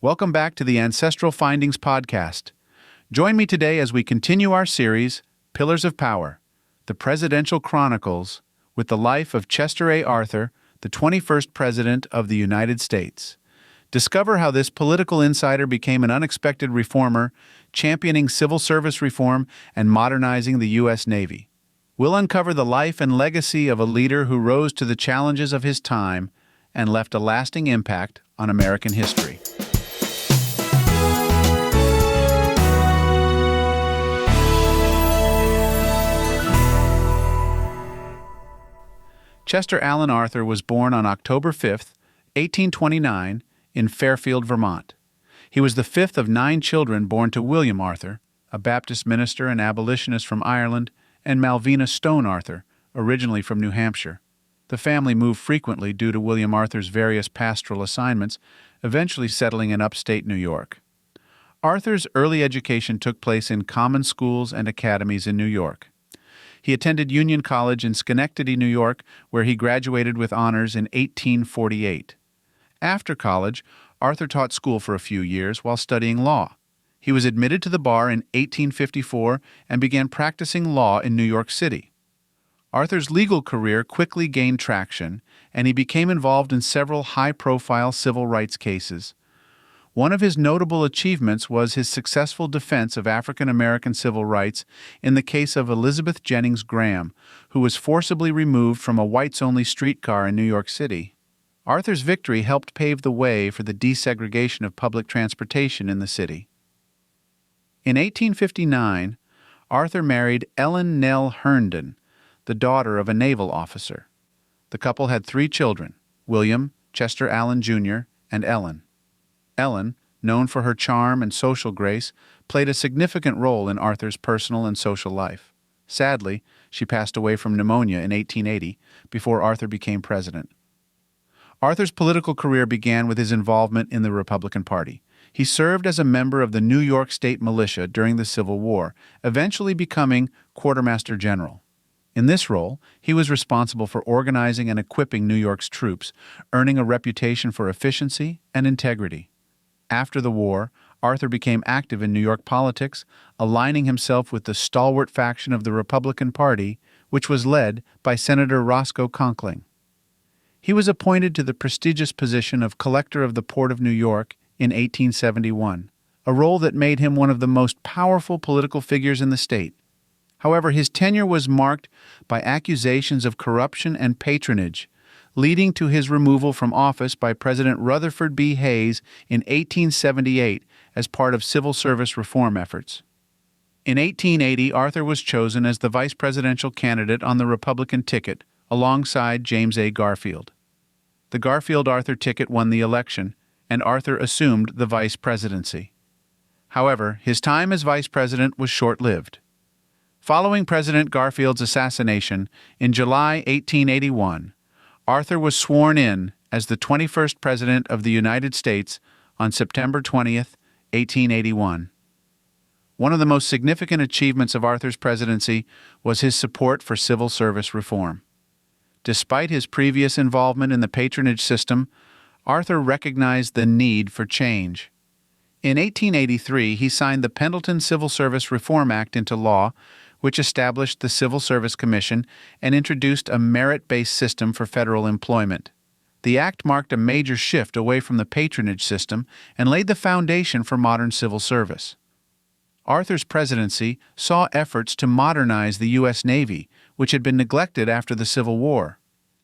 Welcome back to the Ancestral Findings podcast. Join me today as we continue our series, Pillars of Power, the Presidential Chronicles, with the life of Chester A. Arthur, the 21st President of the United States. Discover how this political insider became an unexpected reformer, championing civil service reform and modernizing the U.S. Navy. We'll uncover the life and legacy of a leader who rose to the challenges of his time and left a lasting impact on American history. Chester Alan Arthur was born on October 5, 1829, in Fairfield, Vermont. He was the fifth of 9 children born to William Arthur, a Baptist minister and abolitionist from Ireland, and Malvina Stone Arthur, originally from New Hampshire. The family moved frequently due to William Arthur's various pastoral assignments, eventually settling in upstate New York. Arthur's early education took place in common schools and academies in New York. He attended Union College in Schenectady, New York, where he graduated with honors in 1848. After college, Arthur taught school for a few years while studying law. He was admitted to the bar in 1854 and began practicing law in New York City. Arthur's legal career quickly gained traction, and he became involved in several high-profile civil rights cases. One of his notable achievements was his successful defense of African American civil rights in the case of Elizabeth Jennings Graham, who was forcibly removed from a whites-only streetcar in New York City. Arthur's victory helped pave the way for the desegregation of public transportation in the city. In 1859, Arthur married Ellen Nell Herndon, the daughter of a naval officer. The couple had 3 children, William, Chester Allen Jr., and Ellen. Ellen, known for her charm and social grace, played a significant role in Arthur's personal and social life. Sadly, she passed away from pneumonia in 1880, before Arthur became president. Arthur's political career began with his involvement in the Republican Party. He served as a member of the New York State Militia during the Civil War, eventually becoming Quartermaster General. In this role, he was responsible for organizing and equipping New York's troops, earning a reputation for efficiency and integrity. After the war, Arthur became active in New York politics, aligning himself with the stalwart faction of the Republican Party, which was led by Senator Roscoe Conkling. He was appointed to the prestigious position of Collector of the Port of New York in 1871, a role that made him one of the most powerful political figures in the state. However, his tenure was marked by accusations of corruption and patronage, leading to his removal from office by President Rutherford B. Hayes in 1878 as part of civil service reform efforts. In 1880, Arthur was chosen as the vice presidential candidate on the Republican ticket, alongside James A. Garfield. The Garfield-Arthur ticket won the election, and Arthur assumed the vice presidency. However, his time as vice president was short-lived. Following President Garfield's assassination in July 1881, Arthur was sworn in as the 21st President of the United States on September 20th, 1881. One of the most significant achievements of Arthur's presidency was his support for civil service reform. Despite his previous involvement in the patronage system, Arthur recognized the need for change. In 1883, he signed the Pendleton Civil Service Reform Act into law, which established the Civil Service Commission and introduced a merit-based system for federal employment. The act marked a major shift away from the patronage system and laid the foundation for modern civil service. Arthur's presidency saw efforts to modernize the U.S. Navy, which had been neglected after the Civil War.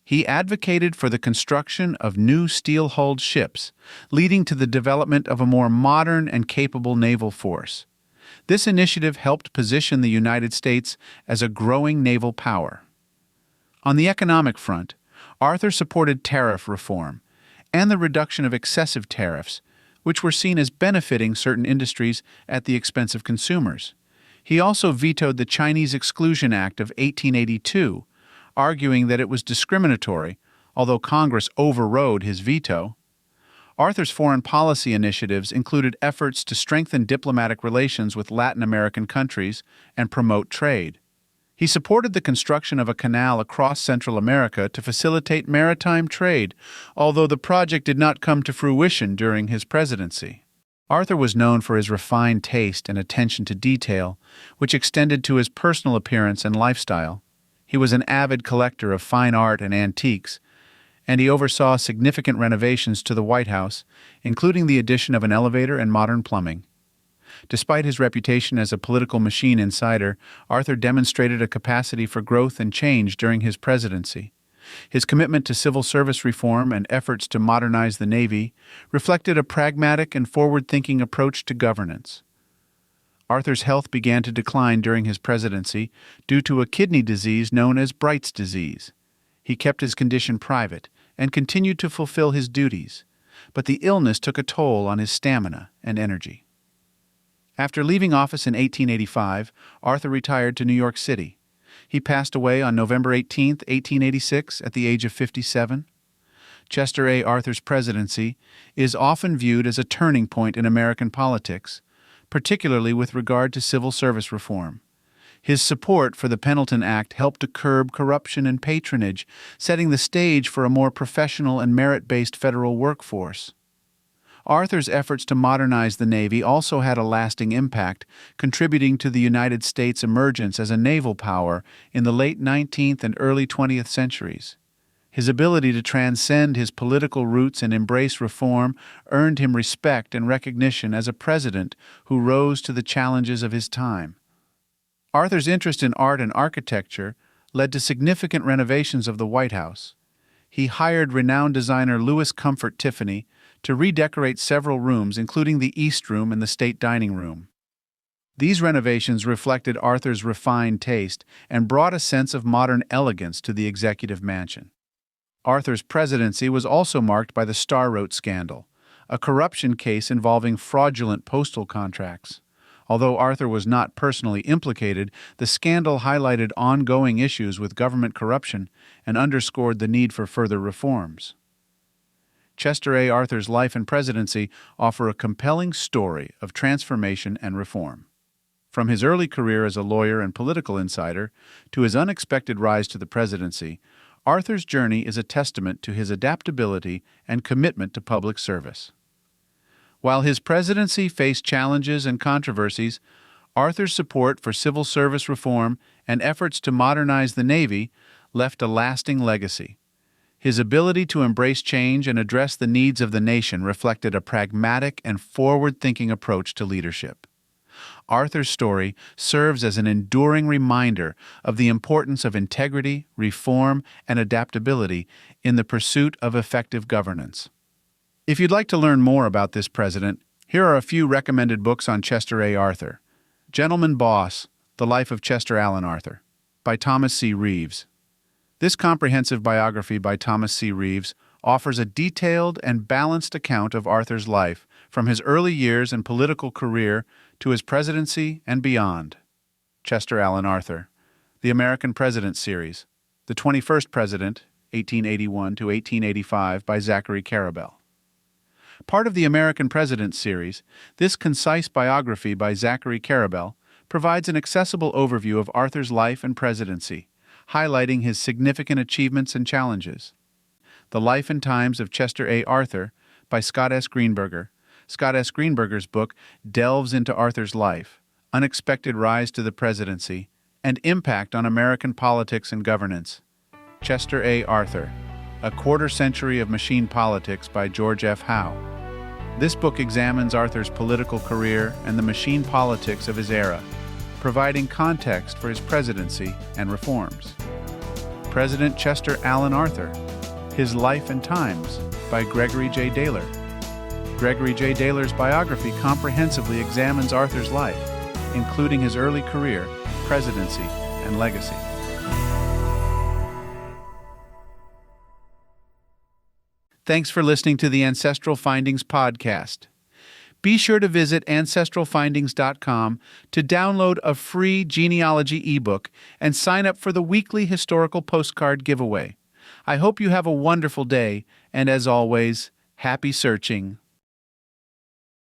He advocated for the construction of new steel-hulled ships, leading to the development of a more modern and capable naval force. This initiative helped position the United States as a growing naval power. On the economic front, Arthur supported tariff reform and the reduction of excessive tariffs, which were seen as benefiting certain industries at the expense of consumers. He also vetoed the Chinese Exclusion Act of 1882, arguing that it was discriminatory, although Congress overrode his veto. Arthur's foreign policy initiatives included efforts to strengthen diplomatic relations with Latin American countries and promote trade. He supported the construction of a canal across Central America to facilitate maritime trade, although the project did not come to fruition during his presidency. Arthur was known for his refined taste and attention to detail, which extended to his personal appearance and lifestyle. He was an avid collector of fine art and antiques, and he oversaw significant renovations to the White House, including the addition of an elevator and modern plumbing. Despite his reputation as a political machine insider, Arthur demonstrated a capacity for growth and change during his presidency. His commitment to civil service reform and efforts to modernize the Navy reflected a pragmatic and forward-thinking approach to governance. Arthur's health began to decline during his presidency due to a kidney disease known as Bright's disease. He kept his condition private and continued to fulfill his duties, but the illness took a toll on his stamina and energy. After leaving office in 1885, Arthur retired to New York City. He passed away on November 18, 1886, at the age of 57. Chester A. Arthur's presidency is often viewed as a turning point in American politics, particularly with regard to civil service reform. His support for the Pendleton Act helped to curb corruption and patronage, setting the stage for a more professional and merit-based federal workforce. Arthur's efforts to modernize the Navy also had a lasting impact, contributing to the United States' emergence as a naval power in the late 19th and early 20th centuries. His ability to transcend his political roots and embrace reform earned him respect and recognition as a president who rose to the challenges of his time. Arthur's interest in art and architecture led to significant renovations of the White House. He hired renowned designer Louis Comfort Tiffany to redecorate several rooms, including the East Room and the State Dining Room. These renovations reflected Arthur's refined taste and brought a sense of modern elegance to the executive mansion. Arthur's presidency was also marked by the Star Road scandal, a corruption case involving fraudulent postal contracts. Although Arthur was not personally implicated, the scandal highlighted ongoing issues with government corruption and underscored the need for further reforms. Chester A. Arthur's life and presidency offer a compelling story of transformation and reform. From his early career as a lawyer and political insider to his unexpected rise to the presidency, Arthur's journey is a testament to his adaptability and commitment to public service. While his presidency faced challenges and controversies, Arthur's support for civil service reform and efforts to modernize the Navy left a lasting legacy. His ability to embrace change and address the needs of the nation reflected a pragmatic and forward-thinking approach to leadership. Arthur's story serves as an enduring reminder of the importance of integrity, reform, and adaptability in the pursuit of effective governance. If you'd like to learn more about this president, here are a few recommended books on Chester A. Arthur. Gentleman Boss: The Life of Chester Alan Arthur, by Thomas C. Reeves. This comprehensive biography by Thomas C. Reeves offers a detailed and balanced account of Arthur's life, from his early years and political career to his presidency and beyond. Chester Alan Arthur, The American President Series, The 21st President, 1881 to 1885, by Zachary Karabell. Part of the American President Series, this concise biography by Zachary Karabell provides an accessible overview of Arthur's life and presidency, highlighting his significant achievements and challenges. The Life and Times of Chester A. Arthur, by Scott S. Greenberger. Scott S. Greenberger's book delves into Arthur's life, unexpected rise to the presidency, and impact on American politics and governance. Chester A. Arthur, A Quarter Century of Machine Politics, by George F. Howe. This book examines Arthur's political career and the machine politics of his era, providing context for his presidency and reforms. President Chester Alan Arthur, His Life and Times, by Gregory J. Daler. Gregory J. Daler's biography comprehensively examines Arthur's life, including his early career, presidency, and legacy. Thanks for listening to the Ancestral Findings podcast. Be sure to visit ancestralfindings.com to download a free genealogy ebook and sign up for the weekly historical postcard giveaway. I hope you have a wonderful day, and as always, happy searching.